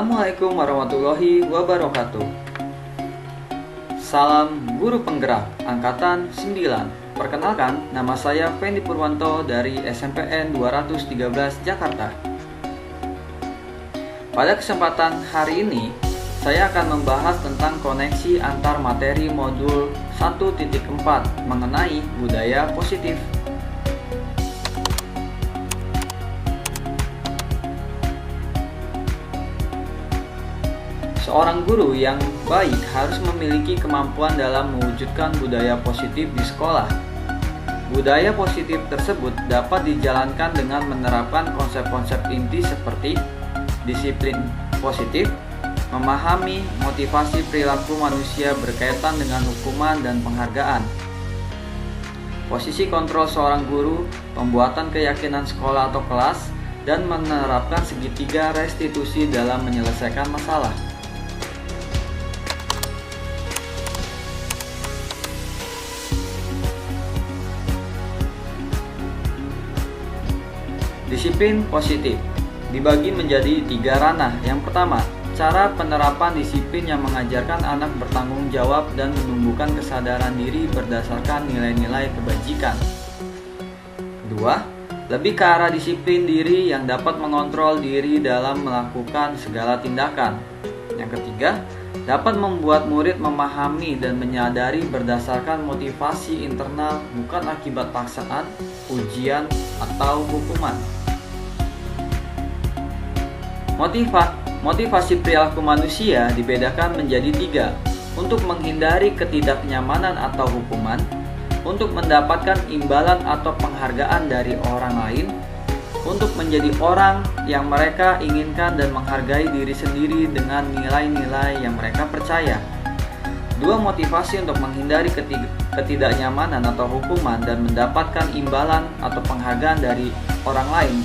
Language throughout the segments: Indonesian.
Assalamualaikum warahmatullahi wabarakatuh. Salam Guru Penggerak Angkatan 9. Perkenalkan, nama saya Fendi Purwanto dari SMPN 213 Jakarta. Pada kesempatan hari ini, saya akan membahas tentang koneksi antar materi modul 1.4 mengenai budaya positif. Seorang guru yang baik harus memiliki kemampuan dalam mewujudkan budaya positif di sekolah. Budaya positif tersebut dapat dijalankan dengan menerapkan konsep-konsep inti seperti disiplin positif, memahami motivasi perilaku manusia berkaitan dengan hukuman dan penghargaan. Posisi kontrol seorang guru, pembuatan keyakinan sekolah atau kelas, dan menerapkan segitiga restitusi dalam menyelesaikan masalah. Disiplin positif dibagi menjadi 3 ranah. Yang pertama, cara penerapan disiplin yang mengajarkan anak bertanggung jawab dan menumbuhkan kesadaran diri berdasarkan nilai-nilai kebajikan. Kedua, lebih ke arah disiplin diri yang dapat mengontrol diri dalam melakukan segala tindakan. Yang ketiga, dapat membuat murid memahami dan menyadari berdasarkan motivasi internal, bukan akibat paksaan, ujian, atau hukuman. Motivasi perilaku manusia dibedakan menjadi 3: untuk menghindari ketidaknyamanan atau hukuman, untuk mendapatkan imbalan atau penghargaan dari orang lain, untuk menjadi orang yang mereka inginkan dan menghargai diri sendiri dengan nilai-nilai yang mereka percaya. Dua motivasi untuk menghindari ketidaknyamanan atau hukuman dan mendapatkan imbalan atau penghargaan dari orang lain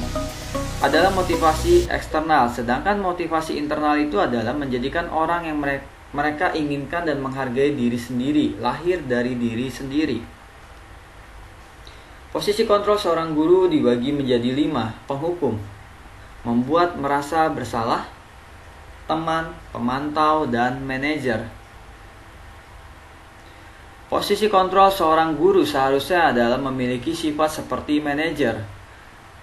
adalah motivasi eksternal, sedangkan motivasi internal itu adalah menjadikan orang yang mereka inginkan dan menghargai diri sendiri, lahir dari diri sendiri. Posisi kontrol seorang guru dibagi menjadi 5: penghukum, membuat merasa bersalah, teman, pemantau, dan manajer. Posisi kontrol seorang guru seharusnya adalah memiliki sifat seperti manajer,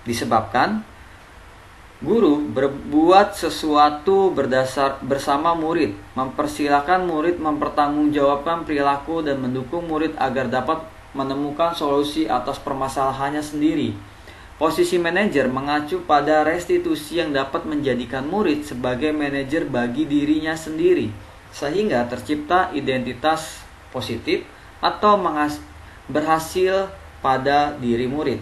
disebabkan guru berbuat sesuatu bersama murid, mempersilahkan murid mempertanggungjawabkan perilaku dan mendukung murid agar dapat menemukan solusi atas permasalahannya sendiri. Posisi manajer mengacu pada restitusi yang dapat menjadikan murid sebagai manajer bagi dirinya sendiri, sehingga tercipta identitas positif atau berhasil pada diri murid.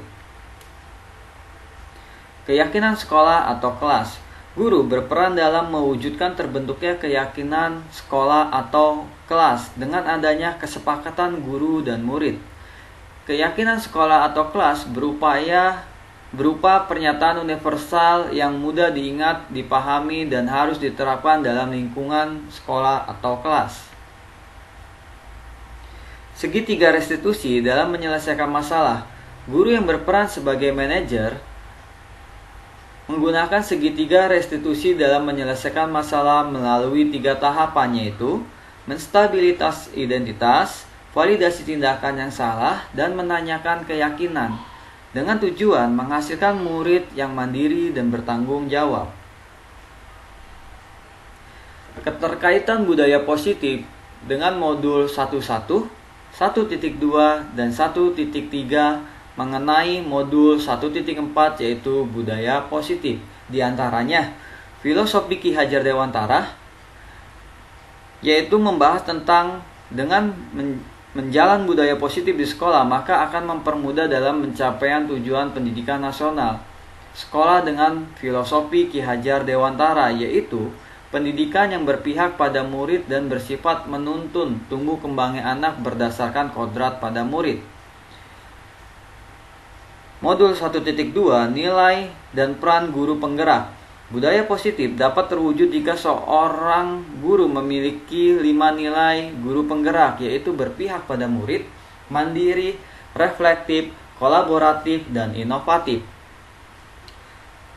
Keyakinan sekolah atau kelas. Guru berperan dalam mewujudkan terbentuknya keyakinan sekolah atau kelas dengan adanya kesepakatan guru dan murid. Keyakinan sekolah atau kelas berupa pernyataan universal yang mudah diingat, dipahami, dan harus diterapkan dalam lingkungan sekolah atau kelas. Segitiga restitusi dalam menyelesaikan masalah. Guru yang berperan sebagai manajer menggunakan segitiga restitusi dalam menyelesaikan masalah melalui 3 tahapan, yaitu menstabilitas identitas, validasi tindakan yang salah, dan menanyakan keyakinan, dengan tujuan menghasilkan murid yang mandiri dan bertanggung jawab. Keterkaitan budaya positif dengan modul 1.1, 1.2, dan 1.3 mengenai modul 1.4, yaitu budaya positif. Di antaranya, filosofi Ki Hajar Dewantara, yaitu membahas tentang dengan menjalan budaya positif di sekolah, maka akan mempermudah dalam pencapaian tujuan pendidikan nasional. Sekolah dengan filosofi Ki Hajar Dewantara, yaitu pendidikan yang berpihak pada murid dan bersifat menuntun tumbuh kembangnya anak berdasarkan kodrat pada murid. Modul 1.2, nilai dan peran guru penggerak. Budaya positif dapat terwujud jika seorang guru memiliki 5 nilai guru penggerak, yaitu berpihak pada murid, mandiri, reflektif, kolaboratif, dan inovatif.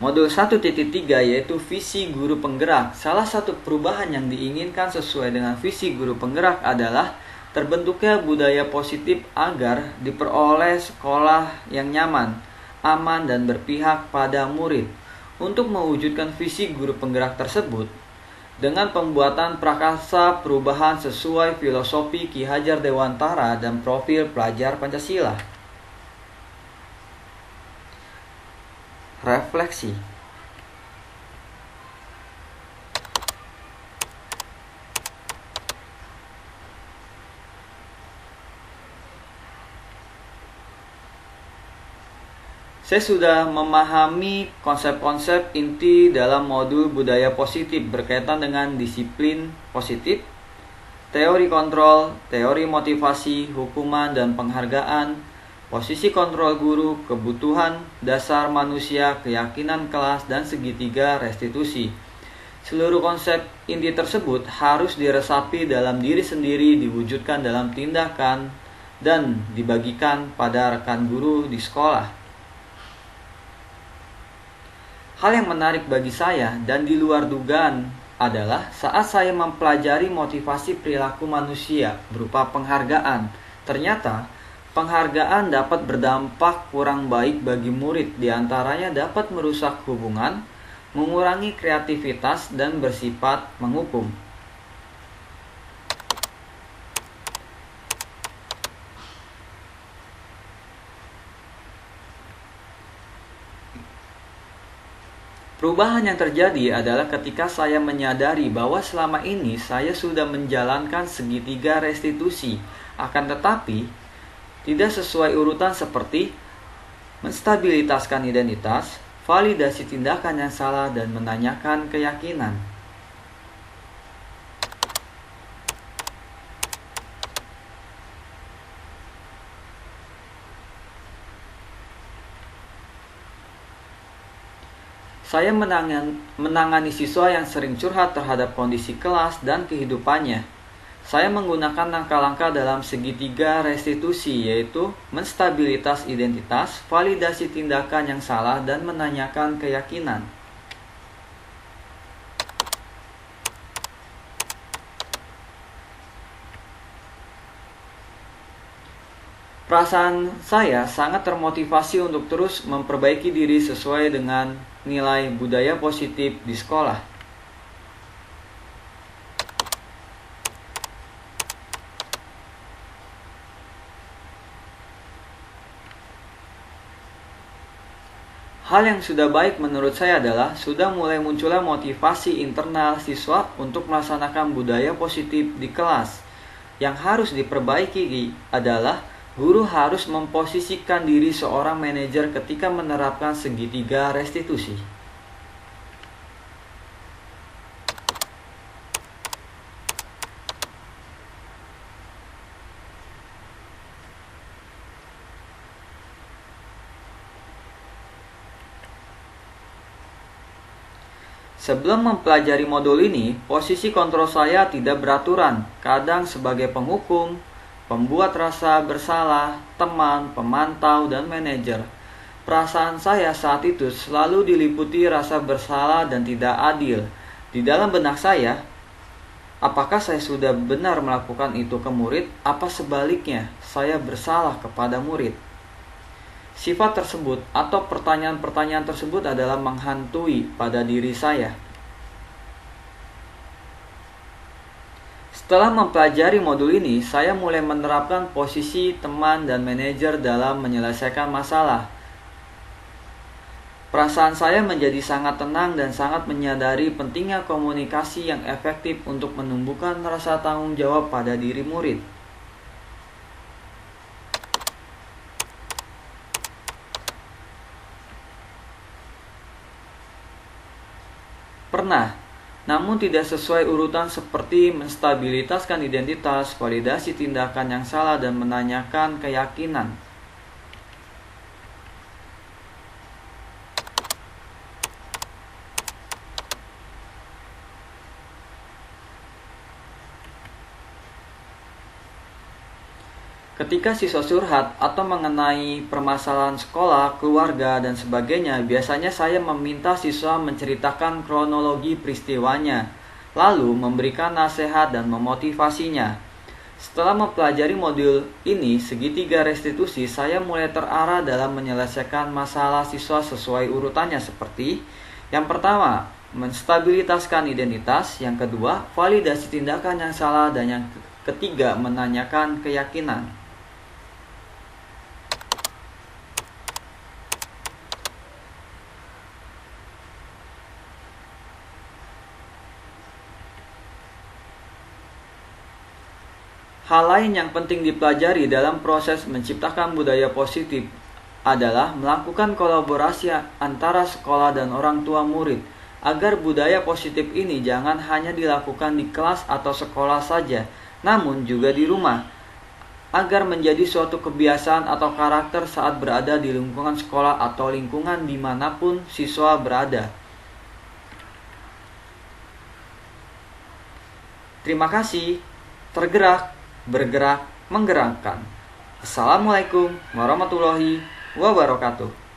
Modul 1.3 yaitu visi guru penggerak. Salah satu perubahan yang diinginkan sesuai dengan visi guru penggerak adalah terbentuknya budaya positif agar diperoleh sekolah yang nyaman, aman, dan berpihak pada murid. Untuk mewujudkan visi guru penggerak tersebut, dengan pembuatan prakarsa perubahan sesuai filosofi Ki Hajar Dewantara dan profil pelajar Pancasila. Refleksi. Saya sudah memahami konsep-konsep inti dalam modul budaya positif berkaitan dengan disiplin positif, teori kontrol, teori motivasi, hukuman dan penghargaan, posisi kontrol guru, kebutuhan dasar manusia, keyakinan kelas, dan segitiga restitusi. Seluruh konsep inti tersebut harus diresapi dalam diri sendiri, diwujudkan dalam tindakan, dan dibagikan pada rekan guru di sekolah. Hal yang menarik bagi saya dan di luar dugaan adalah saat saya mempelajari motivasi perilaku manusia berupa penghargaan. Ternyata, penghargaan dapat berdampak kurang baik bagi murid, diantaranya dapat merusak hubungan, mengurangi kreativitas, dan bersifat menghukum. Perubahan yang terjadi adalah ketika saya menyadari bahwa selama ini saya sudah menjalankan segitiga restitusi, akan tetapi tidak sesuai urutan seperti menstabilitaskan identitas, validasi tindakan yang salah, dan menanyakan keyakinan. Saya menangani siswa yang sering curhat terhadap kondisi kelas dan kehidupannya. Saya menggunakan langkah-langkah dalam segitiga restitusi, yaitu menstabilitas identitas, validasi tindakan yang salah, dan menanyakan keyakinan. Perasaan saya sangat termotivasi untuk terus memperbaiki diri sesuai dengan nilai budaya positif di sekolah. Hal yang sudah baik menurut saya adalah sudah mulai munculnya motivasi internal siswa untuk melaksanakan budaya positif di kelas. Yang harus diperbaiki adalah guru harus memposisikan diri seorang manajer ketika menerapkan segitiga restitusi. Sebelum mempelajari modul ini, posisi kontrol saya tidak beraturan, kadang sebagai penghukum, pembuat rasa bersalah, teman, pemantau, dan manajer. Perasaan saya saat itu selalu diliputi rasa bersalah dan tidak adil. Di dalam benak saya, apakah saya sudah benar melakukan itu ke murid, apa sebaliknya saya bersalah kepada murid? Sifat tersebut atau pertanyaan-pertanyaan tersebut adalah menghantui pada diri saya. Setelah mempelajari modul ini, saya mulai menerapkan posisi teman dan manajer dalam menyelesaikan masalah. Perasaan saya menjadi sangat tenang dan sangat menyadari pentingnya komunikasi yang efektif untuk menumbuhkan rasa tanggung jawab pada diri murid. Pernah, namun tidak sesuai urutan seperti menstabilitaskan identitas, validasi tindakan yang salah, dan menanyakan keyakinan. Ketika siswa curhat atau mengenai permasalahan sekolah, keluarga, dan sebagainya, biasanya saya meminta siswa menceritakan kronologi peristiwanya, lalu memberikan nasihat dan memotivasinya. Setelah mempelajari modul ini, segitiga restitusi, saya mulai terarah dalam menyelesaikan masalah siswa sesuai urutannya seperti: yang pertama, menstabilitaskan identitas; yang kedua, validasi tindakan yang salah; dan yang ketiga, menanyakan keyakinan. Hal lain yang penting dipelajari dalam proses menciptakan budaya positif adalah melakukan kolaborasi antara sekolah dan orang tua murid, agar budaya positif ini jangan hanya dilakukan di kelas atau sekolah saja, namun juga di rumah, agar menjadi suatu kebiasaan atau karakter saat berada di lingkungan sekolah atau lingkungan dimanapun siswa berada. Terima kasih. Tergerak, bergerak, menggerakkan. Assalamualaikum warahmatullahi wabarakatuh.